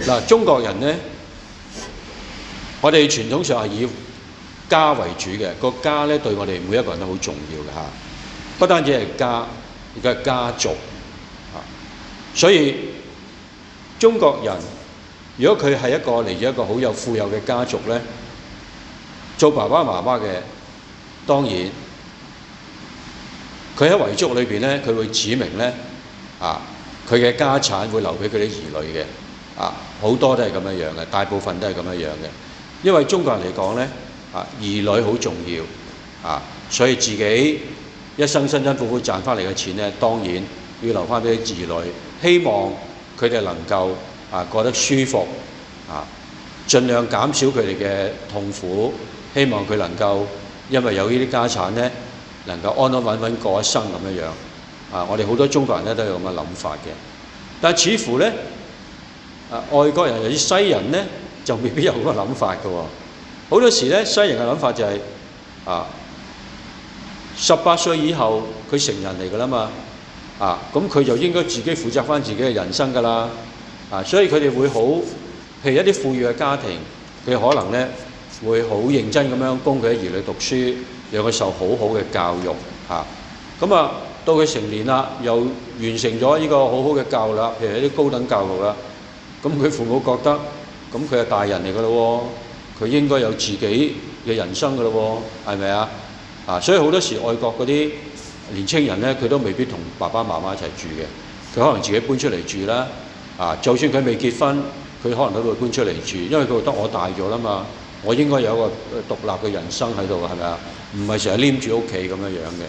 嗱，中國人咧，我哋傳統上係以家為主嘅，個家咧對我哋每一個人都好重要嘅嚇，不單止係家，而家係家族嚇。所以中國人如果佢係一個嚟自一個好有富有嘅家族咧，做爸爸媽媽嘅當然佢喺遺囑裏邊咧，佢會指明咧佢嘅家產會留俾佢啲兒女嘅好多都係咁樣樣嘅，大部分都係咁樣樣嘅。因為中國人嚟講咧兒女好重要所以自己一生辛辛苦苦賺翻嚟嘅錢咧，當然要留翻俾啲兒女，希望佢哋能夠過得舒服盡量減少佢哋嘅痛苦，希望佢能夠因為有呢啲家產咧，能夠安安穩穩過一生咁樣樣我哋好多中國人咧都有咁嘅諗法嘅，但係似乎咧外國人有啲西人咧就未必有咁嘅諗法嘅喎。好多時咧西人嘅諗法就係18歲以後佢成人嚟㗎啦嘛咁佢就應該自己負責翻自己嘅人生㗎啦所以佢哋會好，譬如一啲富裕嘅家庭，佢可能咧會好認真咁樣供佢啲兒女讀書，讓佢受好好嘅教育咁到佢成年啦，又完成咗呢個好好嘅教育啦，譬如一啲高等教育啦，咁佢父母覺得咁佢係大人嚟㗎咯喎，佢應該有自己嘅人生㗎咯喎，係咪所以好多時外國嗰啲年青人咧，佢都未必同爸爸媽媽一齊住嘅，佢可能自己搬出嚟住啦就算佢未結婚，佢可能都會搬出嚟住，因為佢覺得我大咗啦嘛，我應該有一個獨立嘅人生喺度，係咪啊？唔係成日黏住屋企咁樣樣嘅。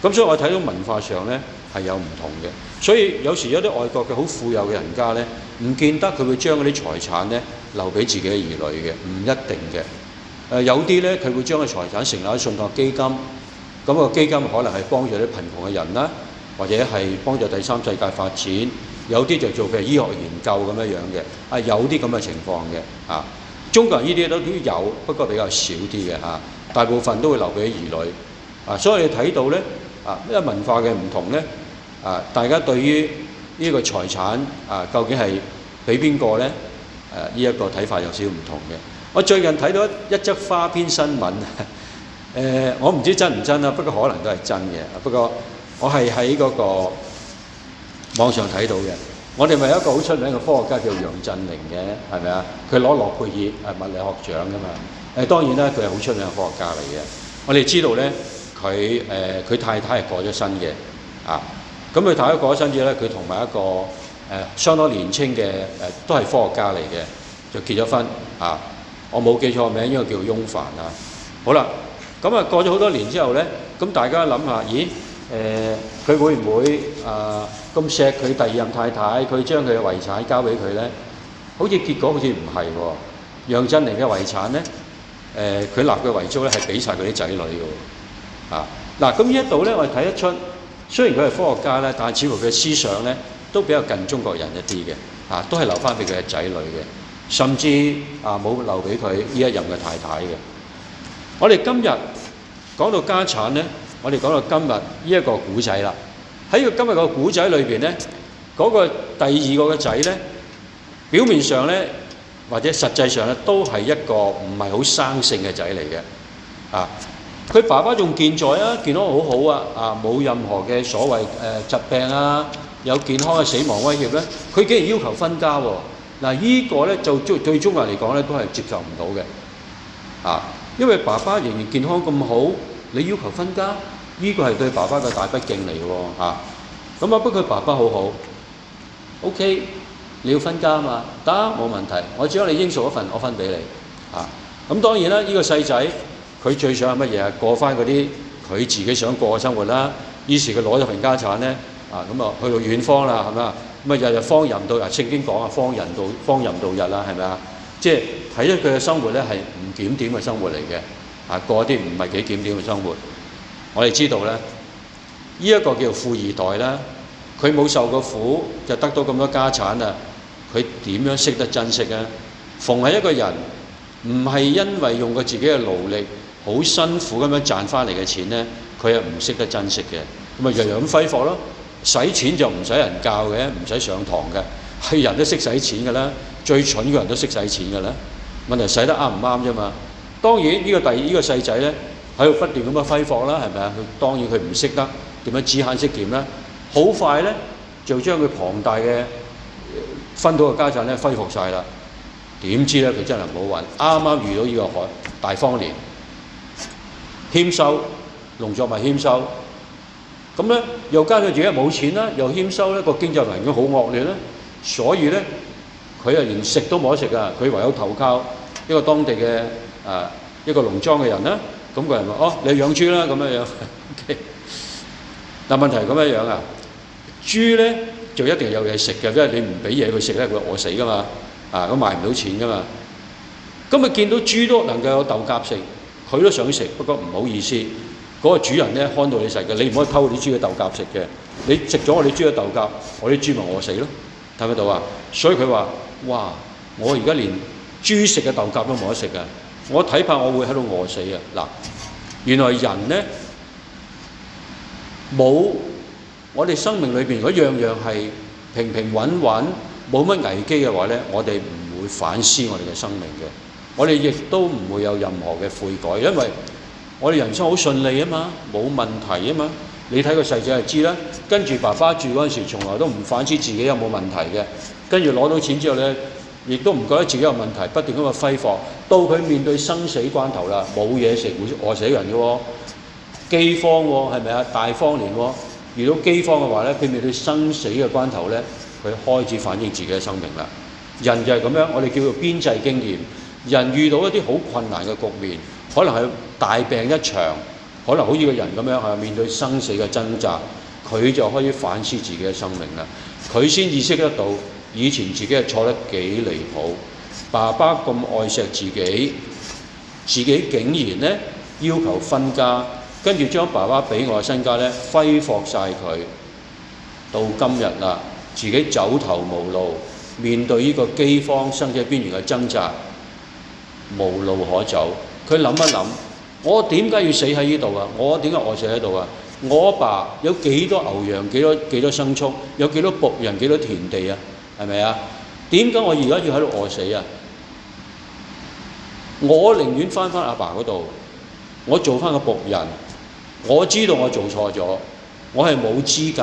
咁所以我睇到文化上咧係有唔同嘅，所以有時有啲外國嘅好富有嘅人家咧，唔見得佢會將嗰啲財產咧留俾自己嘅兒女嘅，唔一定嘅。有啲咧佢會將個財產成立喺信託基金，咁個基金可能係幫助啲貧窮嘅人啦，或者係幫助第三世界發展。有啲就做譬如醫學研究咁樣樣嘅，有啲咁嘅情況嘅中國人呢啲都有，不過比較少啲嘅大部分都會留俾兒女所以你睇到咧因為文化嘅唔同咧大家對於呢個財產究竟係俾邊個咧呢一個睇法有少少唔同嘅。我最近睇到一則花邊新聞我唔知真唔真不過可能都係真嘅。不過我係喺嗰個網上睇到嘅。我哋咪有一個好出名嘅科學家叫楊振寧嘅，係咪啊？佢攞諾貝爾物理學獎㗎嘛。當然啦，佢係好出名嘅科學家嚟嘅。我哋知道咧，佢太太係過咗身嘅咁佢太太過咗身之後咧，佢同埋一個相當年青嘅都係科學家嚟嘅，就結咗婚我冇記錯名，應該叫翁帆好啦，咁過咗好多年之後咧，咁大家諗下，咦？佢會唔會咁錫佢第二任太太？佢將佢嘅遺產交俾佢咧？好似結果好似唔係喎。楊振寧嘅遺產咧，佢立嘅遺囑咧係俾晒佢啲仔女嘅嗱，咁呢一度咧，我哋睇得出，雖然佢係科學家咧，但係似乎佢嘅思想咧都比較近中國人一啲嘅都係留翻俾佢嘅仔女嘅，甚至冇留俾佢呢一任嘅太太嘅。我哋今日講到家產咧。我哋講到今日呢一個古仔啦，喺今日個古仔裏邊咧，嗰個第二個嘅仔咧，表面上咧或者實際上咧都係一個唔係好生性嘅仔嚟嘅佢爸爸仲健在健康好好冇任何嘅所謂疾病有健康嘅死亡威脅咧，佢竟然要求分家喎。呢個咧就對中國人嚟講咧都係接受唔到嘅因為爸爸仍然健康咁好，你要求分家？呢個係對爸爸嘅大不敬嚟嘅喎不過佢爸爸好好 ，OK， 你要分家嘛？得，冇問題，我將你應屬一份，我分俾你咁當然啦，呢個細仔佢最想係乜嘢過翻嗰啲佢自己想過嘅生活啦。於是佢攞咗份家產咧去到遠方啦，係咪啊？日日荒淫到聖經講荒淫度日啦，係咪啊？即係睇咗佢嘅生活咧係唔檢點嘅生活嚟嘅過啲唔係幾檢點嘅生活。我哋知道咧，呢一個叫富二代啦，佢冇受過苦就得到咁多家產佢點樣識得珍惜啊？逢係一個人唔係因為用過自己嘅勞力好辛苦咁樣賺翻嚟嘅錢咧，佢係唔識得珍惜嘅，咁樣樣咁揮霍咯。使錢就唔使人教嘅，唔使上堂嘅，係人都識使錢㗎啦，最蠢嘅人都識使錢㗎啦。問題使得啱唔啱啫嘛？當然呢個細仔咧喺度不斷咁樣揮霍啦，係咪啊？佢當然佢唔識得點樣知慳識儉啦，好快咧就將佢龐大嘅分到嘅家產咧揮霍晒啦。點知咧佢真係唔好運，啱啱遇到呢個大荒年，欠收農作物欠收，咁咧又加上自己冇錢啦，又欠收咧，個經濟環境好惡劣啦，所以咧佢啊連食都冇得食啊，佢唯有投靠一個當地嘅一個農莊嘅人啦。咁個人話：哦，你養豬啦咁樣樣。但問題係咁樣樣啊，豬咧就一定有嘢食嘅，因為你唔俾嘢佢食咧，佢餓死噶嘛。咁賣唔到錢噶嘛。咁佢見到豬都能夠有豆莢食，佢都想食，不過唔好意思，嗰個主人咧看到你食嘅，你唔可以偷啲豬嘅豆莢食嘅。你食咗我哋豬嘅豆莢，我啲豬咪餓死咯。睇唔睇到啊？所以佢話：哇！我而家連豬食嘅豆莢都冇得食啊！我睇怕我會喺度餓死啊！嗱，原來人咧冇我哋生命裏邊，如果樣樣係平平穩穩，冇乜危機嘅話咧，我哋唔會反思我哋嘅生命嘅。我哋亦都唔會有任何嘅悔改，因為我哋人生好順利啊嘛，冇問題啊嘛。你睇個細仔就知啦。跟住爸爸住嗰陣時，從來都唔反思自己有冇問題嘅。跟住攞到錢之後咧，亦都唔覺得自己有問題，不斷咁嘅揮霍。到佢面對生死關頭啦，冇嘢食會餓死人嘅喎，饑荒喎，係咪啊？大荒年喎，遇到饑荒嘅話咧，佢面對生死嘅關頭咧，佢開始反映自己嘅生命啦。人就係咁樣，我哋叫做邊際經驗。人遇到一啲好困難嘅局面，可能係大病一場，可能好似個人咁樣係面對生死嘅掙扎，佢就可以反思自己嘅生命啦。佢先意識得到以前自己係錯得幾離譜。爸爸咁愛錫自己，自己竟然咧要求分家，跟住將爸爸俾我嘅身家咧揮霍晒佢。到今日啦，自己走投無路，面對呢個饑荒、生死邊緣嘅掙扎，無路可走。佢諗一諗，我點解要死喺呢度啊？我點解餓死喺度啊？我阿爸有幾多牛羊，幾多牲畜，有幾多僕人，幾多田地啊？係咪啊？點解我而家要喺度餓死啊？我寧願翻阿爸嗰度，我做翻個僕人。我知道我做錯咗，我係冇資格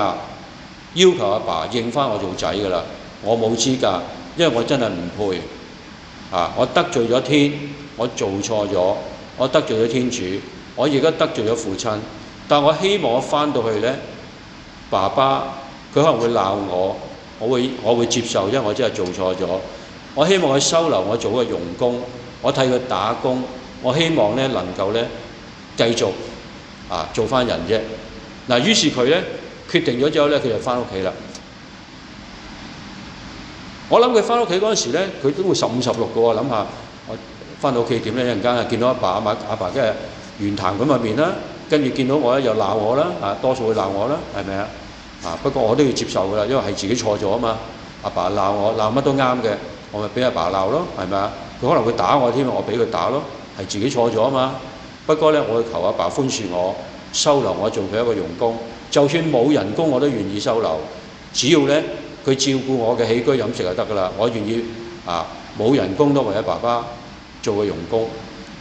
要求阿爸認翻我做仔噶啦。我冇資格，因為我真係唔配。我得罪咗天，我做錯咗，我得罪咗天主，我而家得罪咗父親。但我希望我翻到去咧，爸爸佢可能會鬧我，我會接受，因為我真係做錯咗。我希望佢收留我做個傭工，我替佢打工。我希望咧能夠咧繼續做翻人啫。嗱，於是佢咧決定咗之後咧，佢就翻屋企啦。我諗佢翻屋企嗰陣時咧，佢都會15、16個喎。諗下我翻到屋企點咧？一陣間啊，見到阿爸跟住圓談咁嘅面啦，跟住見到我咧又鬧我啦，多數會鬧我啦，係咪啊？不過我都要接受噶啦，因為係自己錯咗啊嘛。阿爸鬧我鬧乜都啱嘅，我咪俾阿爸鬧咯，係咪啊？佢可能會打我添，我俾佢打咯，係自己錯咗啊嘛。不過咧，我會求阿爸寬恕我，收留我做佢一個傭工，就算冇人工我都願意收留，只要咧佢照顧我嘅起居飲食就得噶啦。我願意冇人工都為咗爸爸做個傭工。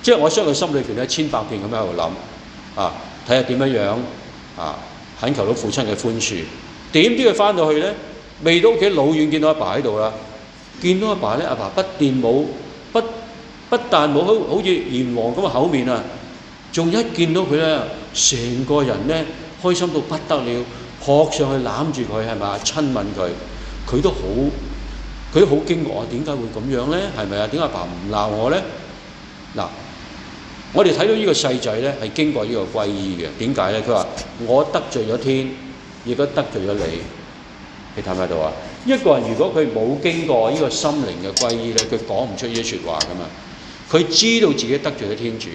即係我相信心裏邊咧千百遍咁喺度諗睇下點樣懇求到父親嘅寬恕。點知佢翻到去咧，未到屋企老遠見到阿爸喺度啦。見到阿爸咧，阿爸不但冇好似炎黃咁嘅口面啊，仲一見到佢咧，成個人咧開心到不得了，撲上去攬住佢，係咪啊？親吻佢，佢都好驚愕啊！點解會咁樣咧？係咪啊？點解阿爸唔鬧我咧？嗱，我哋睇到呢個細仔咧係經過呢個皈依嘅。點解咧？佢話我得罪咗天，亦都得罪咗你。你睇唔睇到啊？一個人如果佢冇經過呢個心靈嘅皈依咧，佢講唔出呢啲説話噶嘛。佢知道自己得罪咗天主，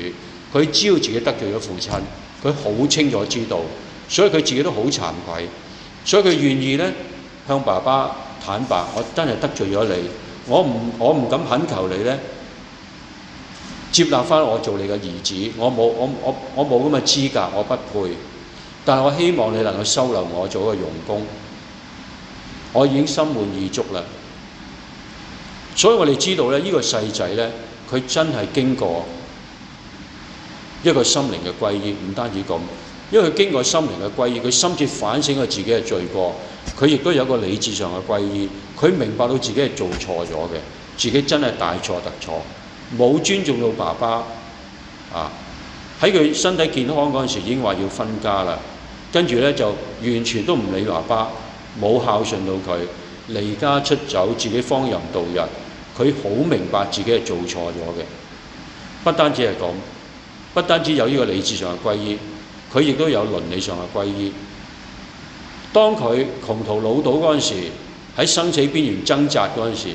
佢知道自己得罪咗父親，佢好清楚知道，所以佢自己都好慚愧，所以佢願意咧向爸爸坦白：我真係得罪咗你，我唔敢懇求你咧接納翻我做你嘅兒子，我冇咁嘅資格，我不配。但係我希望你能夠收留我做一個傭工。我已經心滿意足啦，所以我哋知道咧，呢個細仔咧，佢真係經過一個心靈嘅歸依，唔單止咁，因為佢經過心靈嘅歸依，佢深切反省佢自己嘅罪過，佢亦都有一個理智上嘅歸依，佢明白到自己係做錯咗嘅，自己真係大錯特錯，冇尊重到爸爸啊！喺佢身體健康嗰陣時已經話要分家啦，跟住咧就完全都唔理爸爸，冇孝順到佢，離家出走，自己荒淫度日。佢好明白自己係做錯咗嘅，不單止係咁，不單止有呢個理智上嘅歸依，佢亦都有倫理上嘅歸依。當佢窮途潦倒嗰陣時，喺生死邊緣掙扎嗰陣時，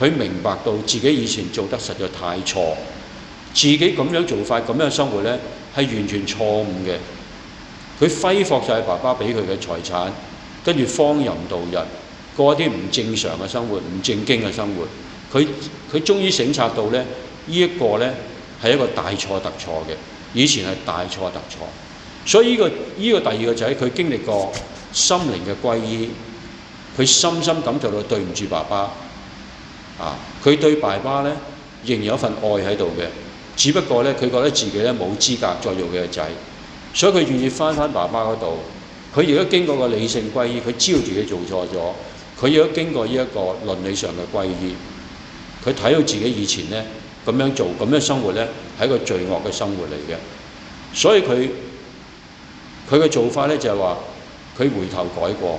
佢明白到自己以前做得實在太錯，自己咁樣做法、咁樣生活咧係完全錯誤嘅。佢揮霍晒爸爸俾佢嘅財產，跟住荒淫度日，過一啲唔正常嘅生活、唔正經嘅生活。佢終於醒察到咧，呢一個咧係一個大錯特錯嘅，以前係大錯特錯。所以呢個第二個仔，佢經歷過心靈嘅歸依，佢深深感受到對唔住爸爸啊！佢對爸爸咧仍然有份愛喺度嘅，只不過咧佢覺得自己咧冇資格再做佢嘅仔，所以佢願意翻爸爸嗰度。佢亦都經過個理性歸依，佢知道自己做錯咗，佢亦都經過呢一個倫理上嘅歸依。佢睇到自己以前咧咁樣做、咁樣生活咧係一個罪惡嘅生活嚟嘅，所以佢嘅做法咧就係話佢回頭改過，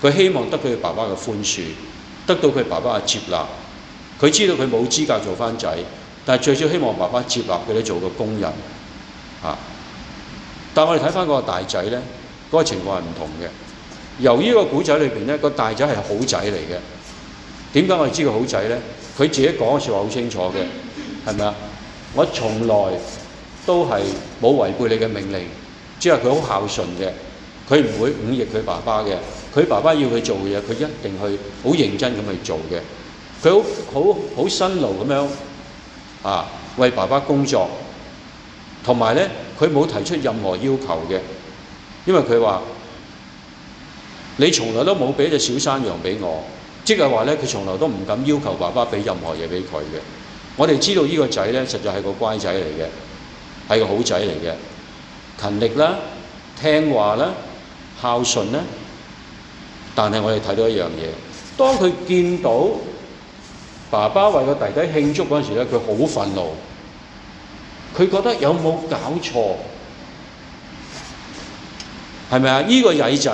佢希望得到佢爸爸嘅寬恕，得到佢爸爸嘅接納。佢知道佢冇資格做翻仔，但係最少希望爸爸接納佢咧做個工人啊。但我哋睇翻嗰個大仔咧，嗰個情況係唔同嘅。由於個古仔裏邊咧，個大仔係好仔嚟嘅。點解我哋知佢好仔咧？佢自己講嘅説話好清楚嘅，係咪啊？我從來都係冇違背你嘅命令，即係佢好孝順嘅，佢唔會忤逆佢爸爸嘅。佢爸爸要佢做嘅嘢，佢一定去好認真咁去做嘅。佢好辛勞咁樣啊，為爸爸工作，同埋咧佢冇提出任何要求嘅，因為佢話你從來都冇俾隻小山羊俾我。即係話咧，佢從來都唔敢要求爸爸俾任何嘢俾佢嘅。我哋知道呢個仔咧，實在係個乖仔嚟嘅，係個好仔嚟嘅，勤力啦、聽話啦、孝順啦。但係我哋睇到一樣嘢，當佢見到爸爸為個弟弟慶祝嗰陣時咧，佢好憤怒，佢覺得有冇搞錯？係咪啊？呢個曳仔，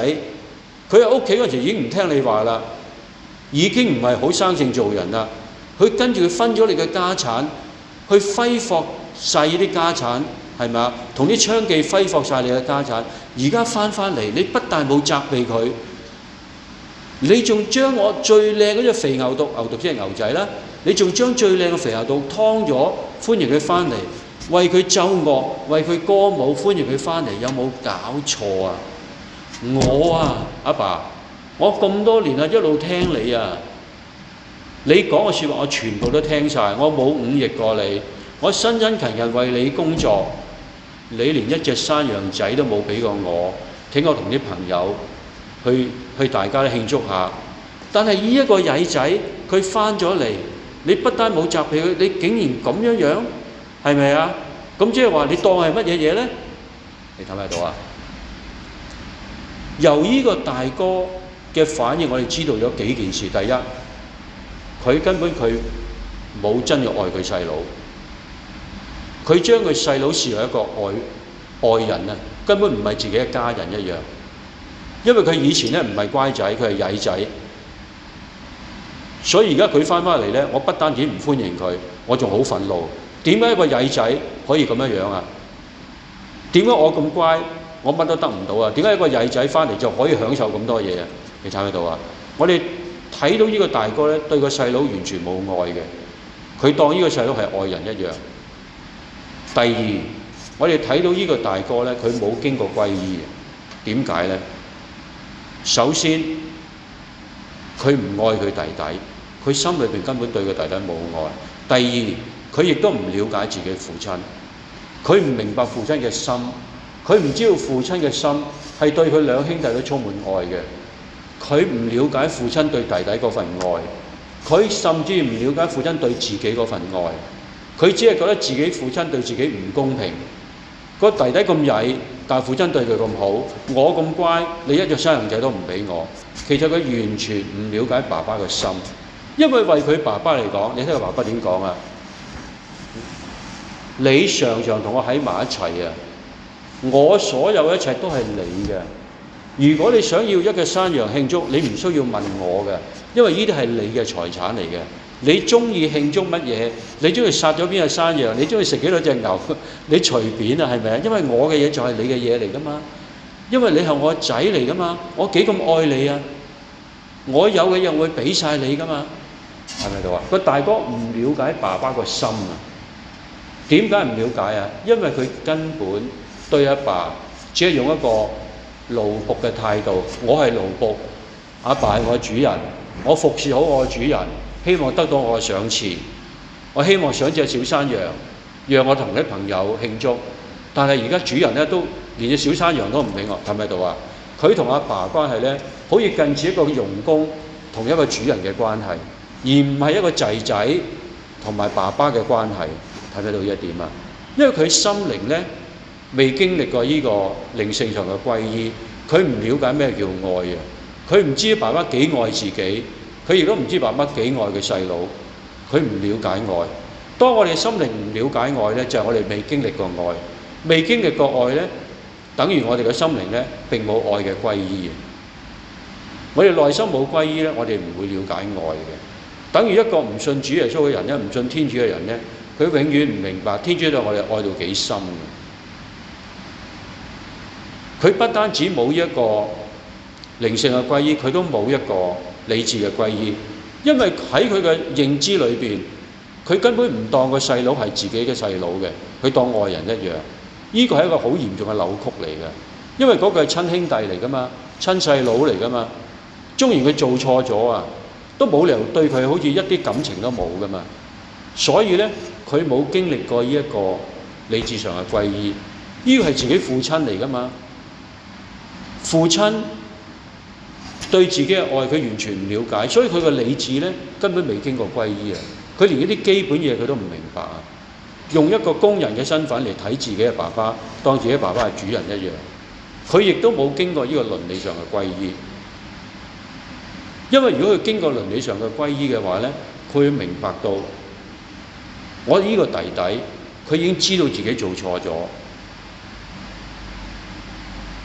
佢喺屋企嗰陣時已經唔聽你話啦。已經唔係好生性做人啦，佢跟住佢分咗你嘅家產，去揮霍晒啲家產，係咪啊？同啲娼妓揮霍晒你嘅家產，而家翻嚟，你不但冇責備佢，你仲將我最靚嗰隻肥牛犢即係牛仔啦，你仲將最靚嘅肥牛犢劏咗，歡迎佢翻嚟，為佢奏樂，為佢歌舞，歡迎佢翻嚟，有冇搞錯啊？我啊，阿爸。我咁多年啊，一路聽你啊，你講嘅説話我全部都聽晒，我冇忤逆過你，我辛勤勤為你工作，你連一隻山羊仔都冇俾過我，請我同啲朋友去大家慶祝下。但係呢一個曳仔，佢翻咗嚟，你不單冇責備佢，你竟然咁樣，係咪啊？咁即係話你當係乜嘢嘢咧？你睇唔睇到啊？由呢個大哥嘅反應，我哋知道咗幾件事。第一，佢根本佢冇真嘅愛佢細佬，佢將佢細佬視為一個外人啊，根本唔係自己嘅家人一樣。因為佢以前咧唔係乖仔，佢係曳仔，所以而家佢翻嚟咧，我不單止唔歡迎佢，我仲好憤怒。點解一個曳仔可以咁樣啊？點解我咁乖，我乜都得唔到啊？點解一個曳仔翻嚟就可以享受咁多嘢啊？你睇唔睇到啊？我哋睇到呢個大哥咧，對個細佬完全冇愛嘅，佢當呢個細佬係外人一樣。第二，我哋睇到呢個大哥咧，佢冇經過歸依嘅。點解咧？首先，佢唔愛佢弟弟，佢心裏邊根本對佢弟弟冇愛。第二，佢亦都唔了解自己父親，佢唔明白父親嘅心，佢唔知道父親嘅心係對佢兩兄弟都充滿愛嘅。佢唔了解父親對弟弟嗰份愛，佢甚至唔了解父親對自己嗰份愛，佢只係覺得自己父親對自己唔公平。個弟弟咁曳，但係父親對佢咁好，我咁乖，你一隻生人仔都唔俾我。其實佢完全唔了解爸爸嘅心，因為為佢爸爸嚟講，你睇個爸爸點講啊？你常常同我喺埋一齊啊！我所有一切都係你嘅。如果你想要一個山羊慶祝，你唔需要問我嘅，因為呢啲係你嘅財產嚟嘅。你中意慶祝乜嘢？你中意殺咗邊個山羊？你中意食幾多隻牛？你隨便啊，係咪啊？因為我嘅嘢就係你嘅嘢嚟噶嘛。因為你係我仔嚟噶嘛，我幾咁愛你啊！我有嘅嘢會俾晒你噶嘛，係咪度啊？個大哥唔了解爸爸個心啊！點解唔了解啊？因為佢根本對阿爸只係用一個奴僕嘅態度。我係奴僕，阿爸係我主人，我服侍好我嘅主人，希望得到我嘅賞賜。我希望想隻小山羊，讓我同啲朋友慶祝。但係而家主人咧都連隻小山羊都唔俾我，係咪度啊？佢同阿爸關係咧，好似近似一個傭工同一個主人嘅關係，而唔係一個仔仔同埋爸爸嘅關係。睇得到呢一點啊？因為佢心靈咧未經歷過呢個靈性上嘅歸依，佢唔了解咩叫愛啊！佢唔知爸爸幾愛自己，佢亦都唔知爸爸幾愛佢細佬，佢唔了解愛。當我哋心靈唔了解愛咧，就係我哋未經歷過愛，未經歷過愛咧，等於我哋嘅心靈咧並冇愛嘅歸依。我哋內心冇歸依咧，我哋唔會了解愛嘅。等於一個唔信主耶穌嘅人咧，唔信天主嘅人咧，佢永遠唔明白天主對我哋愛到幾深嘅。佢不單止冇一個靈性嘅歸依，佢都冇一個理智嘅歸依，因為喺佢嘅認知裏邊，佢根本唔當個細佬係自己嘅細佬嘅，佢當外人一樣。呢個係一個好嚴重嘅扭曲嚟嘅，因為嗰個係親兄弟嚟噶嘛，親細佬嚟噶嘛。縱然佢做錯咗啊，都冇理由對佢好似一啲感情都冇噶嘛。所以咧，佢冇經歷過呢一個理智上嘅歸依，呢個係自己父親嚟噶嘛。父親對自己嘅愛，佢完全唔了解，所以佢嘅理智咧根本未經過歸依啊！佢連呢啲基本嘢佢都唔明白啊！用一個工人嘅身份嚟睇自己嘅爸爸，當自己爸爸係主人一樣，佢亦都冇經過呢個倫理上嘅歸依。因為如果佢經過倫理上嘅歸依嘅話咧，佢會明白到我呢個弟弟，佢已經知道自己做錯咗，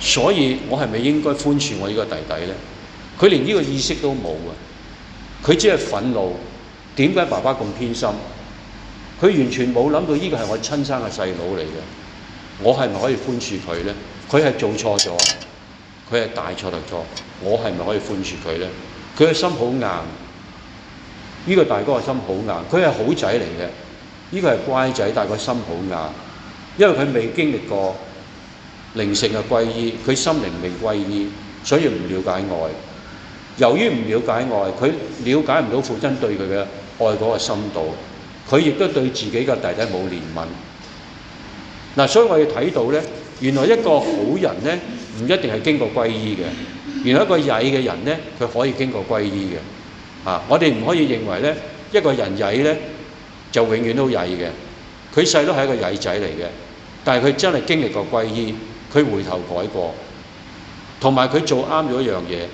所以我係咪應該寬恕我呢個弟弟咧？佢連呢個意識都冇啊！佢只係憤怒，點解爸爸咁偏心？佢完全冇諗到呢個係我親生嘅細佬嚟嘅，我係咪可以寬恕佢咧？佢係做錯咗，佢係大錯特錯，我係咪可以寬恕佢咧？佢嘅心好硬，呢個大哥嘅心好硬，佢係好仔嚟嘅，呢個係乖仔，但係個心好硬，因為佢未經歷過靈性嘅歸依，佢心靈未歸依，所以唔了解愛。由於唔了解愛，佢了解唔到父親對佢嘅愛嗰個深度，佢亦都對自己嘅弟弟冇憐憫。嗱，所以我哋睇到咧，原來一個好人咧，唔一定係經過歸依嘅。原來一個曳嘅人咧，佢可以經過歸依嘅。我哋唔可以認為咧，一個人曳咧就永遠都曳嘅。佢細都係一個曳仔嚟嘅，但係佢真係經歷過歸依，佢回頭改過，同埋佢做啱咗一樣嘢。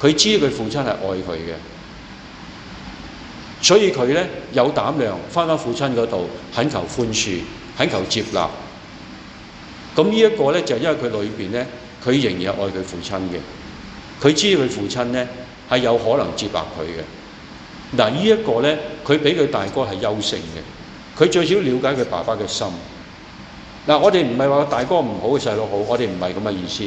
佢知佢父親係愛佢嘅，所以佢咧有膽量返父親嗰度懇求寬恕、懇求接納。咁呢一個咧就係因為佢裏邊咧，佢仍然係愛佢父親嘅。佢知佢父親咧係有可能接納佢嘅。嗱，呢一個咧，佢比佢大哥係優勝嘅。佢最少了解佢爸爸嘅心。嗱，我哋唔係話大哥唔好，細佬好，我哋唔係咁嘅意思。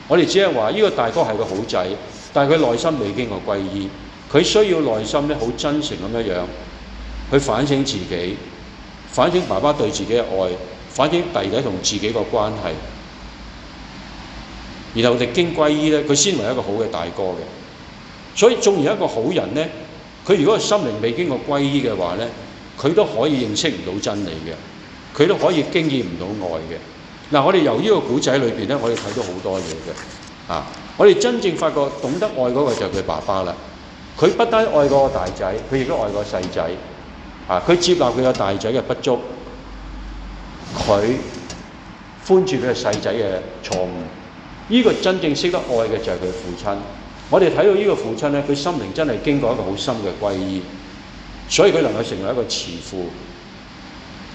我哋只係話呢個大哥係個好仔。但係佢內心未經過歸依，佢需要內心咧好真誠咁樣去反省自己，反省爸爸對自己嘅愛，反省弟弟同自己個關係，然後歷經歸依咧，佢先為一個好嘅大哥嘅。所以縱然一個好人咧，佢如果心靈未經過歸依嘅話咧，佢都可以認識唔到真理嘅，佢都可以經驗唔到愛嘅。嗱，我哋由呢個古仔裏邊咧，我哋睇到好多嘢嘅。我哋真正發覺懂得愛嗰個就係佢爸爸啦。佢不單愛嗰個大仔，佢亦都愛個細仔。佢接納佢個大仔嘅不足，佢寬恕佢個細仔嘅錯誤。呢個真正識得愛嘅就係佢父親。我哋睇到呢個父親咧，佢心靈真係經過一個好深嘅歸依，所以佢能夠成為一個慈父。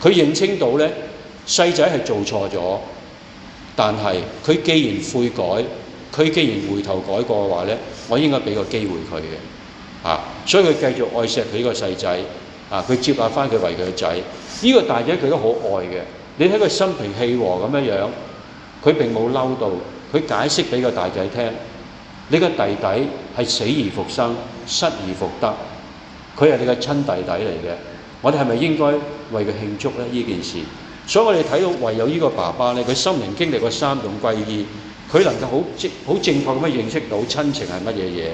佢認清到咧，細仔係做錯咗，但係佢既然悔改，佢既然回頭改過嘅話咧，我應該俾個機會佢嘅。所以佢繼續愛錫佢呢個細仔。佢接納翻佢為佢嘅仔。呢個大仔佢都好愛嘅。你睇佢心平氣和咁樣，佢並冇嬲到。佢解釋俾個大仔聽：你個弟弟係死而復生，失而復得，佢係你嘅親弟弟嚟嘅。我哋係咪應該為佢慶祝咧？呢件事，所以我哋睇到唯有呢個爸爸咧，佢心靈經歷過3種歸依，佢能夠好正確咁樣認識到親情係乜嘢嘢，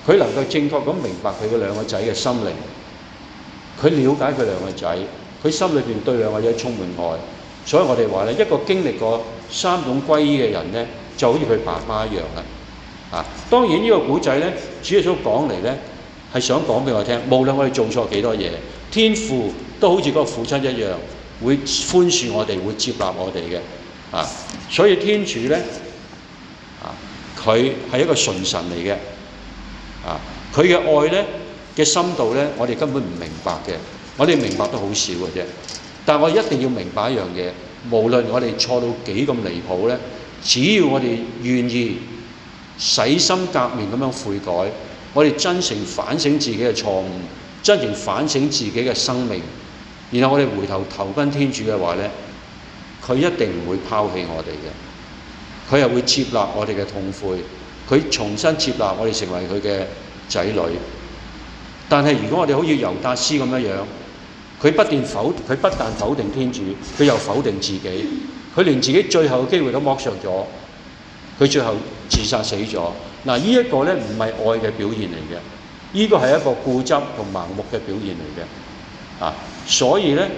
佢能夠正確咁明白佢嗰兩個仔嘅心靈，佢了解佢兩個仔，佢心裏邊對兩個仔充滿愛。所以我哋話咧，一個經歷過3種歸依嘅人咧，就好似佢爸爸一樣啦。當然呢個古仔咧，主耶穌講嚟咧，係想講俾我聽，無論我哋做錯幾多嘢，天父都好似嗰個父親一樣，會寬恕我哋，會接納我哋嘅。所以天主咧，佢係一個純神嚟嘅。佢嘅愛咧嘅深度咧，我哋根本唔明白嘅，我哋明白得好少嘅啫。但我一定要明白一樣嘢，無論我哋錯到幾咁離譜咧，只要我哋願意洗心革面咁樣悔改，我哋真誠反省自己嘅錯誤，真誠反省自己嘅生命，然後我哋回頭投奔天主嘅話咧，佢一定唔會拋棄我哋嘅，佢係會接納我哋嘅痛悔，佢重新接納我哋成為佢嘅仔女。但係如果我哋好似猶達斯咁樣，佢不但否定天主，佢又否定自己，佢連自己最後嘅機會都剝削咗，佢最後自殺死咗。呢一個咧唔係愛嘅表現嚟嘅，呢個係一個固執同盲目嘅表現嚟嘅。所以咧，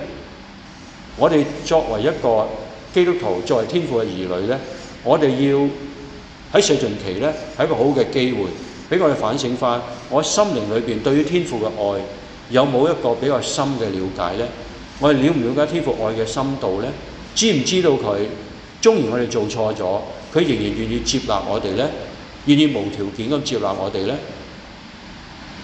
我哋作為一個基督徒，作為天父嘅兒女咧，我哋要喺四旬期咧係一個好嘅機會，俾我哋反省翻我心靈裏邊對於天父嘅愛有冇一個比較深嘅了解咧？我哋了唔了解天父愛嘅深度咧？知唔知道佢縱然我哋做錯咗，佢仍然願意接納我哋咧？願意無條件咁接納我哋咧？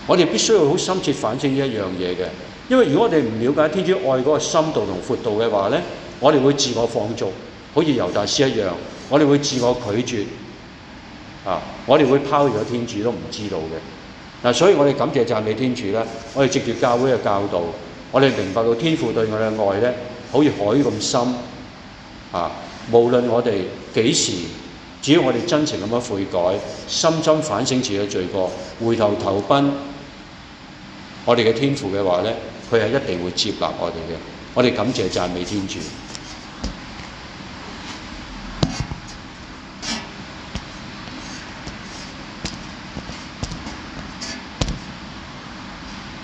我哋必須要好深切反省呢一樣嘢嘅，因為如果我哋唔了解天主愛嗰個深度同闊度嘅話咧，我哋會自我放縱，好似猶達斯一樣，我哋會自我拒絕，我哋會拋棄咗天主都唔知道嘅。所以我哋感謝讚美天主咧，我哋藉住教會嘅教導，我哋明白到天父對我哋嘅愛咧，好似海咁深。無論我哋幾時，只要我哋真誠咁樣悔改，深深反省自己嘅罪過，回頭投奔我哋嘅天父嘅話咧，佢係一定會接納我哋嘅。我哋感謝讚美天主。